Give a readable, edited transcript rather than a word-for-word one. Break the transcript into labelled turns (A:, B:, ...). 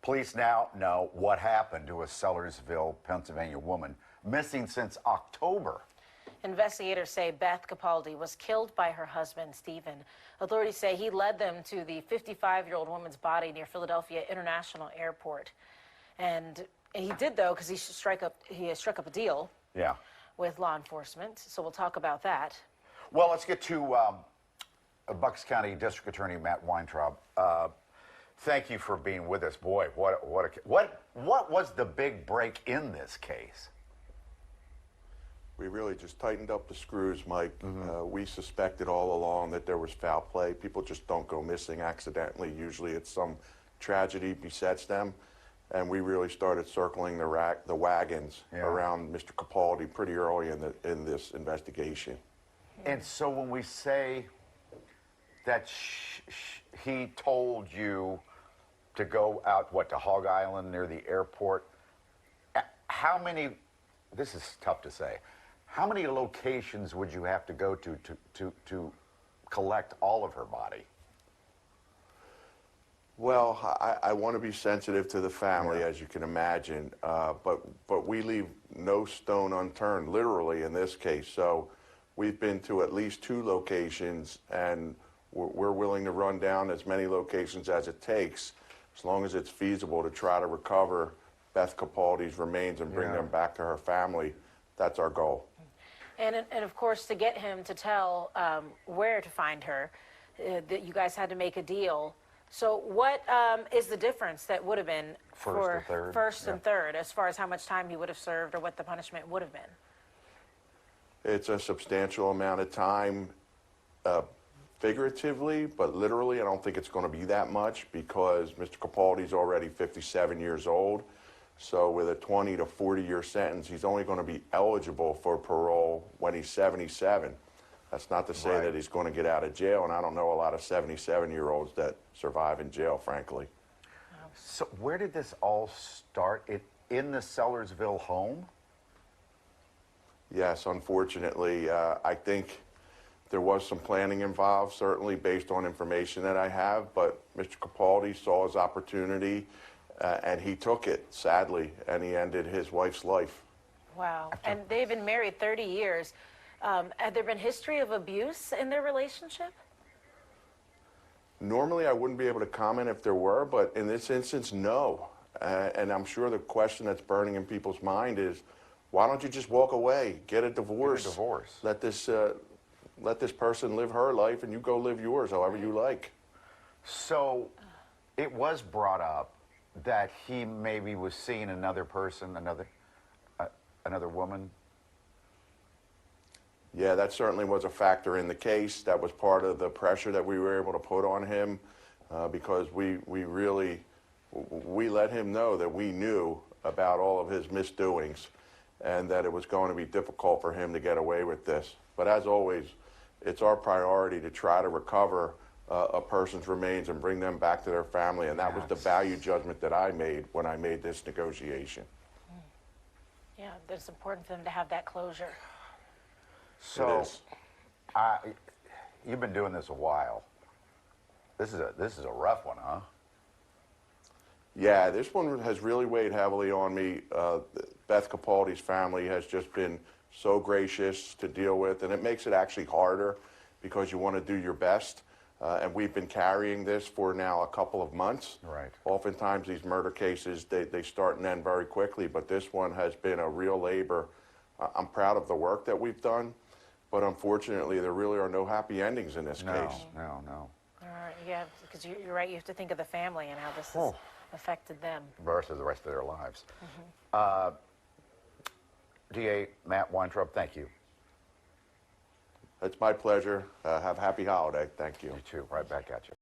A: Police now know what happened to a Sellersville, Pennsylvania woman missing since October.
B: Investigators say Beth Capaldi was killed by her husband, Stephen. Authorities say he led them to the 55-year-old woman's body near Philadelphia International Airport. And he did, though, because he struck up a deal with law enforcement. So we'll talk about that.
A: Well, let's get to Bucks County District Attorney Matt Weintraub. Thank you for being with us. Boy, what was the big break in this case?
C: We really just tightened up the screws, Mike. We suspected all along that there was foul play. People just don't go missing accidentally. Usually it's some tragedy besets them. And we really started circling the wagons around Mr. Capaldi pretty early in this investigation.
A: And so when we say that he told you to go out, to Hog Island near the airport, how many, this is tough to say, how many locations would you have to go to collect all of her body?
C: Well, I want to be sensitive to the family, as you can imagine, but we leave no stone unturned, literally, in this case. So we've been to at least 2 locations, and we're willing to run down as many locations as it takes, as long as it's feasible, to try to recover Beth Capaldi's remains and bring them back to her family. That's our goal.
B: And of course, to get him to tell where to find her, that you guys had to make a deal. So what is the difference that would have been for first and third, as far as how much time he would have served or what the punishment would have been?
C: It's a substantial amount of time, figuratively, but literally I don't think it's going to be that much, because Mr. Capaldi's already 57 years old. So with a 20 to 40-year sentence, he's only going to be eligible for parole when he's 77. That's not to say that he's going to get out of jail, and I don't know a lot of 77-year-olds that survive in jail, frankly.
A: So where did this all start? In the Sellersville home?
C: Yes, unfortunately. I think there was some planning involved, certainly based on information that I have, but Mr. Capaldi saw his opportunity, and he took it, sadly, and he ended his wife's life.
B: Wow. And they've been married 30 years. Had there been history of abuse in their relationship?
C: Normally, I wouldn't be able to comment if there were, but in this instance, no. And I'm sure the question that's burning in people's mind is, why don't you just walk away, get a divorce?
A: Get a divorce.
C: Let this person live her life, and you go live yours, however you like.
A: So it was brought up that he maybe was seeing another person, another woman.
C: Yeah, that certainly was a factor in the case. That was part of the pressure that we were able to put on him, because we let him know that we knew about all of his misdoings and that it was going to be difficult for him to get away with this. But as always, it's our priority to try to recover a person's remains and bring them back to their family, and that was the value judgment that I made when I made this negotiation.
B: Yeah, it's important for them to have that closure.
A: So, you've been doing this a while. This is a rough one, huh?
C: Yeah, this one has really weighed heavily on me. Beth Capaldi's family has just been so gracious to deal with, and it makes it actually harder because you want to do your best. And we've been carrying this for now a couple of months.
A: Right.
C: Oftentimes these murder cases, they start and end very quickly, but this one has been a real labor. I'm proud of the work that we've done, but unfortunately there really are no happy endings in this case.
A: No.
B: All right, yeah, because you're right, you have to think of the family and how this has affected them.
A: Versus the rest of their lives. DA Matt Weintraub, thank you.
C: It's my pleasure. Have a happy holiday. Thank you.
A: You too. Right back at you.